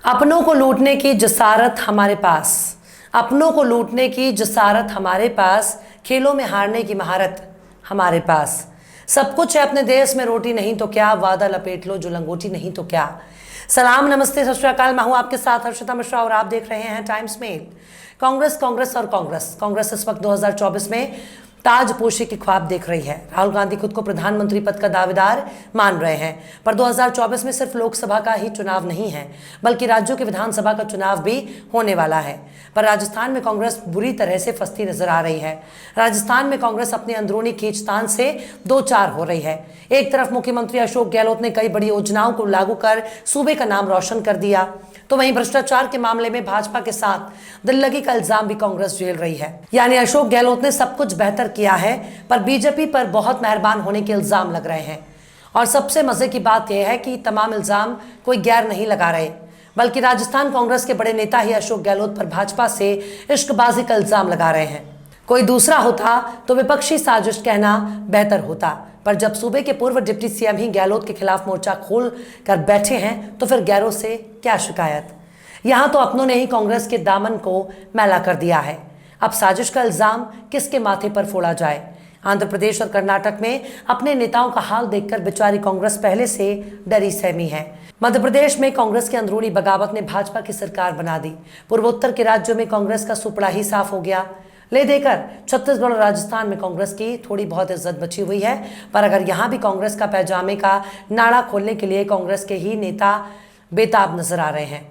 अपनों को लूटने की जसारत हमारे पास, अपनों को लूटने की जसारत हमारे पास, खेलों में हारने की महारत हमारे पास। सब कुछ है अपने देश में, रोटी नहीं तो क्या, वादा लपेट लो जो लंगोटी नहीं तो क्या। सलाम, नमस्ते, सत श्री अकाल। मैं हूं आपके साथ हर्षिता मिश्रा और आप देख रहे हैं टाइम्स मेल। कांग्रेस कांग्रेस और कांग्रेस इस वक्त 2024 में ताजपोशी की ख्वाब देख रही है। राहुल गांधी खुद को प्रधानमंत्री पद का दावेदार मान रहे हैं, पर 2024 में सिर्फ लोकसभा का ही चुनाव नहीं है, बल्कि राज्यों के विधानसभा का चुनाव भी होने वाला है। पर राजस्थान में कांग्रेस बुरी तरह से फंसती नजर आ रही है। राजस्थान में कांग्रेस अपनी अंदरूनी खींचतान से दो चार हो रही है। एक तरफ मुख्यमंत्री अशोक गहलोत ने कई बड़ी योजनाओं को लागू कर सूबे का नाम रोशन कर दिया, तो वहीं भ्रष्टाचार के मामले में भाजपा के साथ दिल्लगी का इल्जाम भी कांग्रेस झेल रही है। यानी अशोक गहलोत ने सब कुछ बेहतर किया है, पर बीजेपी पर बहुत मेहरबान होने के इल्जाम लग रहे हैं। और सबसे मजे की बात यह है कि तमाम इल्जाम कोई गैर नहीं लगा रहे, बल्कि राजस्थान कांग्रेस के बड़े नेता ही अशोक गहलोत पर भाजपा से इश्कबाजी का इल्जाम लगा रहे हैं। कोई दूसरा होता तो विपक्षी साजिश कहना बेहतर होता, पर जब सूबे के पूर्व डिप्टी सीएम ही गहलोत के खिलाफ मोर्चा खोल कर बैठे हैं, तो फिर गैरों से क्या शिकायत। यहां तो अपनों ने ही कांग्रेस के दामन को मैला कर दिया है। अब साजिश का इल्जाम किसके माथे पर फोड़ा जाए। आंध्र प्रदेश और कर्नाटक में अपने नेताओं का हाल देखकर बेचारी कांग्रेस पहले से डरी सहमी है। मध्य प्रदेश में कांग्रेस की अंदरूनी बगावत ने भाजपा की सरकार बना दी। पूर्वोत्तर के राज्यों में कांग्रेस का सुपड़ा ही साफ हो गया। ले देकर छत्तीसगढ़ और राजस्थान में कांग्रेस की थोड़ी बहुत इज्जत बची हुई है, पर अगर यहां भी कांग्रेस का पैजामे का नाड़ा खोलने के लिए कांग्रेस के ही नेता बेताब नजर आ रहे हैं,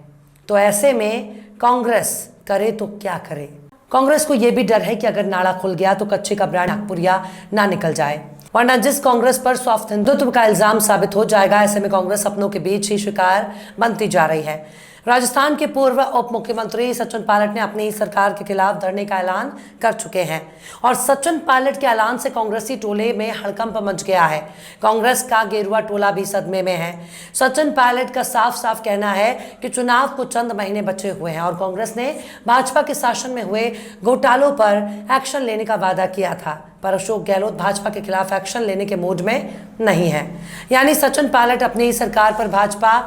तो ऐसे में कांग्रेस करे तो क्या करे। कांग्रेस को यह भी डर है कि अगर नाड़ा खुल गया तो कच्चे का ब्रांड नागपुरिया ना निकल जाए, वरना जिस कांग्रेस पर सॉफ्ट हिंदुत्व का इल्जाम साबित हो जाएगा। ऐसे में कांग्रेस अपनों के बीच ही शिकार बनती जा रही है। राजस्थान के पूर्व उप मुख्यमंत्री सचिन पायलट ने अपनी सरकार के खिलाफ धरने का ऐलान कर चुके हैं, और सचिन पायलट के ऐलान से कांग्रेसी टोले में हड़कंप मच गया है। कांग्रेस का गेरुआ टोला भी सदमे में है। सचिन पायलट का साफ साफ कहना है कि चुनाव को चंद महीने बचे हुए हैं और कांग्रेस ने भाजपा के शासन में हुए घोटालों पर एक्शन लेने का वादा किया था, पर अशोक गहलोत भाजपा के खिलाफ एक्शन लेने के मूड में नहीं है। यानी सचिन पायलट अपनी सरकार पर भाजपा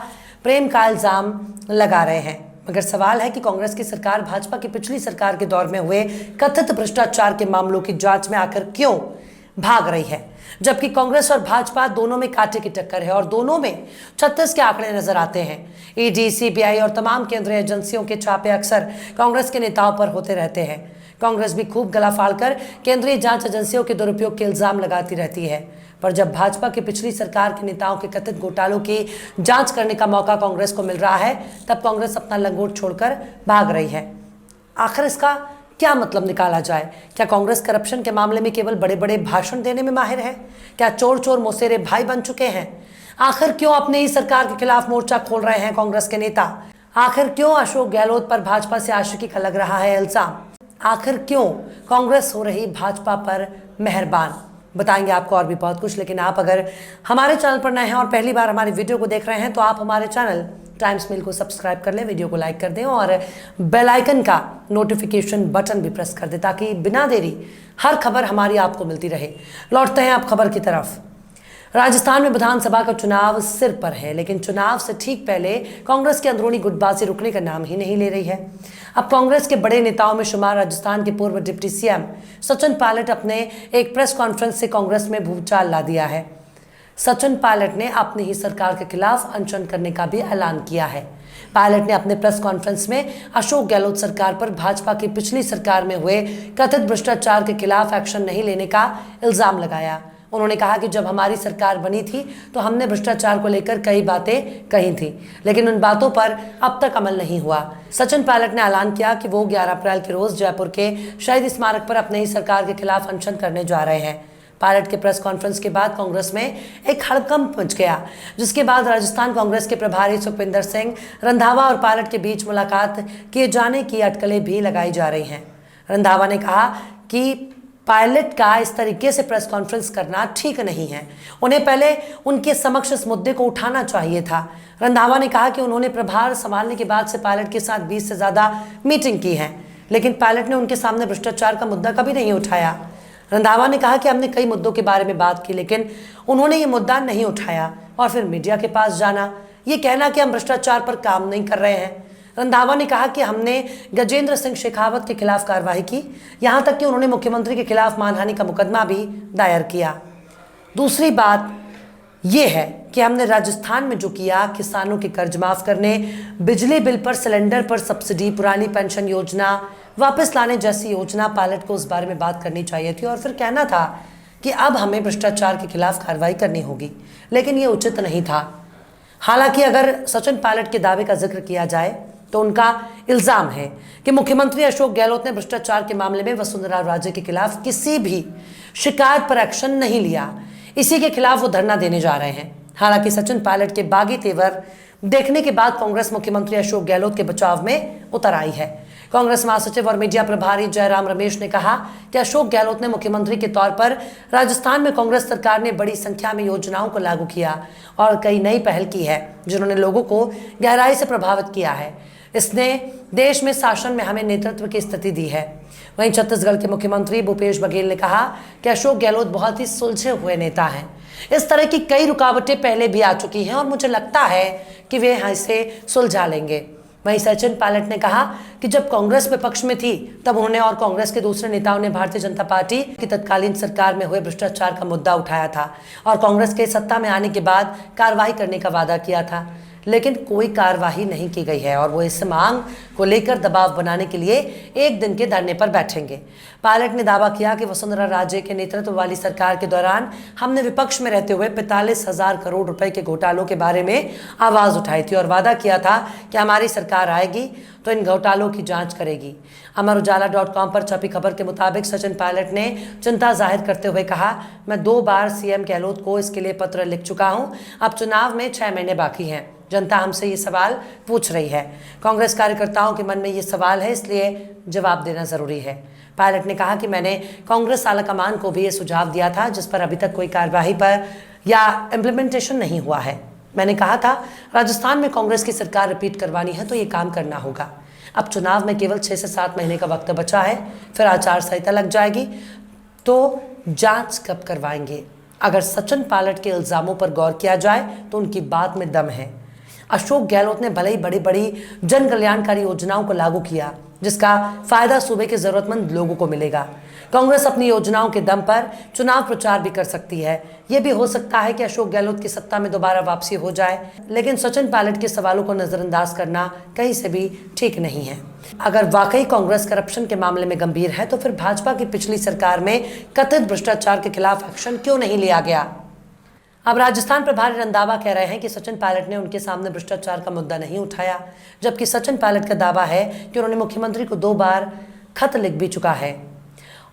प्रेम का इल्जाम लगा रहे हैं। मगर सवाल है कि कांग्रेस की सरकार भाजपा की पिछली सरकार के दौर में हुए कथित भ्रष्टाचार के मामलों की जांच में आकर क्यों भाग रही है, जबकि कांग्रेस और भाजपा दोनों में कांटे की टक्कर है और दोनों में 36 के आंकड़े नजर आते हैं। ईडी, सीबीआई और तमाम केंद्रीय एजेंसियों के छापे अक्सर कांग्रेस के नेताओं पर होते रहते हैं। कांग्रेस भी खूब गला फाड़कर केंद्रीय जांच एजेंसियों के दुरुपयोग के इल्जाम लगाती रहती है, पर जब भाजपा की पिछली सरकार के नेताओं के कथित घोटालों की जांच करने का मौका कांग्रेस को मिल रहा है, तब कांग्रेस अपना लंगोट छोड़कर भाग रही है। आखिर इसका क्या मतलब निकाला जाए। क्या कांग्रेस करप्शन के मामले में केवल बड़े बड़े भाषण देने में माहिर है? क्या चोर चोर मौसेरे भाई बन चुके हैं? आखिर क्यों अपनी ही सरकार के खिलाफ मोर्चा खोल रहे हैं कांग्रेस के नेता? आखिर क्यों अशोक गहलोत पर भाजपा से आशिकी का लग रहा है इल्जाम? आखिर क्यों कांग्रेस हो रही भाजपा पर मेहरबान? बताएंगे आपको और भी बहुत कुछ, लेकिन आप अगर हमारे चैनल पर नए हैं और पहली बार हमारी वीडियो को देख रहे हैं, तो आप हमारे चैनल टाइम्स मेल को सब्सक्राइब कर लें, वीडियो को लाइक कर दें और बेल आइकन का नोटिफिकेशन बटन भी प्रेस कर दें, ताकि बिना देरी हर खबर हमारी आपको मिलती रहे। लौटते हैं आप खबर की तरफ। राजस्थान में विधानसभा का चुनाव सिर पर है, लेकिन चुनाव से ठीक पहले कांग्रेस की अंदरूनी गुटबाजी रुकने का नाम ही नहीं ले रही है। अब कांग्रेस के बड़े नेताओं में शुमार राजस्थान के पूर्व डिप्टी सीएम सचिन पायलट अपने एक प्रेस कॉन्फ्रेंस से कांग्रेस में भूचाल ला दिया है। सचिन पायलट ने अपनी ही सरकार के खिलाफ अनशन करने का भी ऐलान किया है। पायलट ने अपने प्रेस कॉन्फ्रेंस में अशोक गहलोत सरकार पर भाजपा की पिछली सरकार में हुए कथित भ्रष्टाचार के खिलाफ एक्शन नहीं लेने का इल्जाम लगाया। उन्होंने कहा कि जब हमारी सरकार बनी थी तो हमने भ्रष्टाचार को लेकर कई बातें कही थी, लेकिन उन बातों पर अब तक अमल नहीं हुआ। सचिन पायलट ने ऐलान किया कि वो 11 अप्रैल के रोज जयपुर के शहीद स्मारक पर अपने ही सरकार के खिलाफ अनशन करने जा रहे हैं। पायलट के प्रेस कॉन्फ्रेंस के बाद कांग्रेस में एक हड़कंप मच गया, जिसके बाद राजस्थान कांग्रेस के प्रभारी सुखविंदर सिंह रंधावा और पायलट के बीच मुलाकात किए जाने की अटकलें भी लगाई जा रही हैं। रंधावा ने कहा कि पायलट का इस तरीके से प्रेस कॉन्फ्रेंस करना ठीक नहीं है, उन्हें पहले उनके समक्ष इस मुद्दे को उठाना चाहिए था। रंधावा ने कहा कि उन्होंने प्रभार संभालने के बाद से पायलट के साथ 20 से ज़्यादा मीटिंग की है, लेकिन पायलट ने उनके सामने भ्रष्टाचार का मुद्दा कभी नहीं उठाया। रंधावा ने कहा कि हमने कई मुद्दों के बारे में बात की, लेकिन उन्होंने ये मुद्दा नहीं उठाया और फिर मीडिया के पास जाना, ये कहना कि हम भ्रष्टाचार पर काम नहीं कर रहे हैं। रंधावा ने कहा कि हमने गजेंद्र सिंह शेखावत के खिलाफ कार्रवाई की, यहां तक कि उन्होंने मुख्यमंत्री के खिलाफ मानहानि का मुकदमा भी दायर किया। दूसरी बात यह है कि हमने राजस्थान में जो किया, किसानों के कर्ज माफ करने, बिजली बिल पर सिलेंडर पर सब्सिडी, पुरानी पेंशन योजना वापस लाने जैसी योजना, पायलट को उस बारे में बात करनी चाहिए थी और फिर कहना था कि अब हमें भ्रष्टाचार के खिलाफ कार्रवाई करनी होगी, लेकिन ये उचित नहीं था। हालांकि अगर सचिन पायलट के दावे का जिक्र किया जाए तो उनका इल्जाम है कि मुख्यमंत्री अशोक गहलोत ने भ्रष्टाचार के मामले में वसुंधरा राजे के खिलाफ किसी भी शिकायत पर एक्शन नहीं लिया, इसी के खिलाफ वो धरना देने जा रहे हैं। हालांकि सचिन पायलट के बागी तेवर देखने के बाद कांग्रेस मुख्यमंत्री अशोक गहलोत के बचाव में उतर आई है। कांग्रेस महासचिव और मीडिया प्रभारी जयराम रमेश ने कहा कि अशोक गहलोत ने मुख्यमंत्री के तौर पर राजस्थान में कांग्रेस सरकार ने बड़ी संख्या में योजनाओं को लागू किया और कई नई पहल की है जिन्होंने लोगों को गहराई से प्रभावित किया है। इसने देश में शासन में हमें नेतृत्व की स्थिति दी है। वहीं छत्तीसगढ़ के मुख्यमंत्री भूपेश बघेल ने कहा कि अशोक गहलोत बहुत ही सुलझे हुए नेता हैं। इस तरह की कई रुकावटें पहले भी आ चुकी हैं और मुझे लगता है कि वे इसे सुलझा लेंगे। वहीं सचिन पायलट ने कहा कि जब कांग्रेस विपक्ष में थी तब उन्होंने और कांग्रेस के दूसरे नेताओं ने भारतीय जनता पार्टी की तत्कालीन सरकार में हुए भ्रष्टाचार का मुद्दा उठाया था और कांग्रेस के सत्ता में आने के बाद कार्रवाई करने का वादा किया था, लेकिन कोई कार्रवाई नहीं की गई है और वो इस मांग को लेकर दबाव बनाने के लिए एक दिन के धरने पर बैठेंगे। पायलट ने दावा किया कि वसुंधरा राजे के नेतृत्व वाली सरकार के दौरान हमने विपक्ष में रहते हुए 45,000 करोड़ रुपए के घोटालों के बारे में आवाज उठाई थी और वादा किया था कि हमारी सरकार आएगी तो इन घोटालों की जांच करेगी। अमर उजाला.com पर छपी खबर के मुताबिक सचिन पायलट ने चिंता जाहिर करते हुए कहा, मैं 2 बार सीएम गहलोत को इसके लिए पत्र लिख चुका हूं। अब चुनाव में 6 महीने बाकी हैं। जनता हमसे ये सवाल पूछ रही है। कांग्रेस कार्यकर्ताओं के मन में ये सवाल है, इसलिए जवाब देना जरूरी है। पायलट ने कहा कि मैंने कांग्रेस आलाकमान को भी ये सुझाव दिया था जिस पर अभी तक कोई कार्यवाही पर या इम्प्लीमेंटेशन नहीं हुआ है। मैंने कहा था राजस्थान में कांग्रेस की सरकार रिपीट करवानी है तो ये काम करना होगा। अब चुनाव में केवल 6 से 7 महीने का वक्त बचा है, फिर आचार संहिता लग जाएगी, तो जांच कब करवाएंगे? अगर सचिन पायलट के इल्जामों पर गौर किया जाए तो उनकी बात में दम है। अशोक गहलोत ने भले ही बड़ी बड़ी जन कल्याणकारी योजनाओं को लागू किया जिसका फायदा सूबे के जरूरतमंद लोगों को मिलेगा। कांग्रेस अपनी योजनाओं के दम पर चुनाव प्रचार भी कर सकती है। यह भी हो सकता है कि अशोक गहलोत की सत्ता में दोबारा वापसी हो जाए, लेकिन सचिन पायलट के सवालों को नजरअंदाज करना कहीं से भी ठीक नहीं है। अगर वाकई कांग्रेस करप्शन के मामले में गंभीर है तो फिर भाजपा की पिछली सरकार में कथित भ्रष्टाचार के खिलाफ एक्शन क्यों नहीं लिया गया? अब राजस्थान प्रभारी रंधावा कह रहे हैं कि सचिन पायलट ने उनके सामने भ्रष्टाचार का मुद्दा नहीं उठाया, जबकि सचिन पायलट का दावा है कि उन्होंने मुख्यमंत्री को 2 बार खत लिख भी चुका है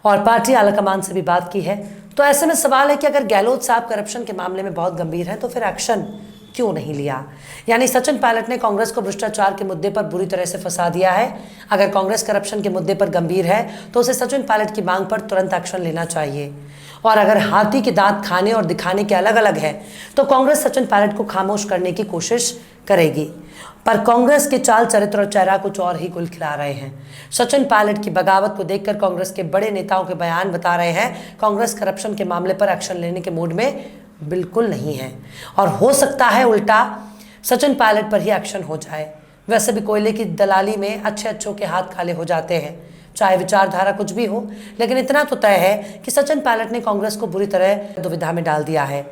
और पार्टी आलाकमान से भी बात की है। तो ऐसे में सवाल है कि अगर गहलोत साहब करप्शन के मामले में बहुत गंभीर है तो फिर एक्शन क्यों नहीं लिया? यानी सचिन पायलट ने कांग्रेस को भ्रष्टाचार के मुद्दे पर बुरी तरह से फंसा दिया है। अगर कांग्रेस करप्शन के मुद्दे पर गंभीर है तो उसे सचिन पायलट की मांग पर तुरंत एक्शन लेना चाहिए। और अगर हाथी के दांत खाने और दिखाने के अलग अलग है तो कांग्रेस सचिन पायलट को खामोश करने की कोशिश करेगी, पर कांग्रेस के चाल चरित्र और चेहरा कुछ और ही कुल खिला रहे हैं। सचिन पायलट की बगावत को देखकर कांग्रेस के बड़े नेताओं के बयान बता रहे हैं कांग्रेस करप्शन के मामले पर एक्शन लेने के मूड में बिल्कुल नहीं है और हो सकता है उल्टा सचिन पायलट पर ही एक्शन हो जाए। वैसे भी कोयले की दलाली में अच्छों के हाथ काले हो जाते हैं, चाहे विचारधारा कुछ भी हो, लेकिन इतना तो तय है कि सचिन पायलट ने कांग्रेस को बुरी तरह दुविधा में डाल दिया है।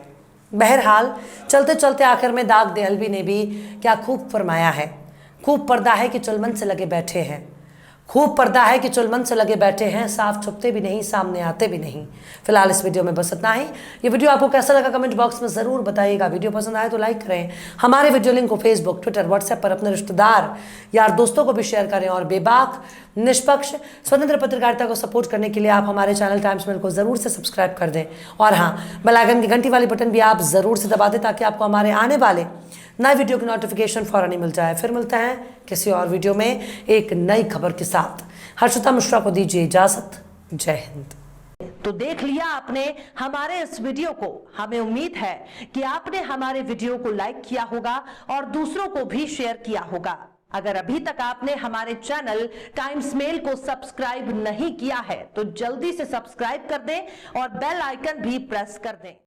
बहरहाल चलते चलते आखिर में दाग देहलवी ने भी क्या खूब फरमाया है, खूब पर्दा है कि चुलमन से लगे बैठे हैं, खूब पर्दा है कि चुलमन से लगे बैठे हैं, साफ छुपते भी नहीं, सामने आते भी नहीं। फिलहाल इस वीडियो में बस इतना ही। ये वीडियो आपको कैसा लगा कमेंट बॉक्स में ज़रूर बताइएगा। वीडियो पसंद आए तो लाइक करें। हमारे वीडियो लिंक को फेसबुक, ट्विटर, व्हाट्सएप पर अपने रिश्तेदार, यार, दोस्तों को भी शेयर करें और बेबाक, निष्पक्ष, स्वतंत्र पत्रकारिता को सपोर्ट करने के लिए आप हमारे चैनल टाइम्स मेल को ज़रूर से सब्सक्राइब कर दें और हाँ, बेल आइकन की घंटी वाली बटन भी आप ज़रूर से दबा दें ताकि आपको हमारे आने वाले नए वीडियो की नोटिफिकेशन फौरन ही मिल जाए। फिर मिलते हैं किसी और वीडियो में एक नई खबर के साथ। हर्षिता मिश्रा को दीजिए इजाजत। जय हिंद। तो देख लिया आपने हमारे इस वीडियो को। हमें उम्मीद है कि आपने हमारे वीडियो को लाइक किया होगा और दूसरों को भी शेयर किया होगा। अगर अभी तक आपने हमारे चैनल टाइम्स मेल को सब्सक्राइब नहीं किया है तो जल्दी से सब्सक्राइब कर दें और बेल आइकन भी प्रेस कर दें।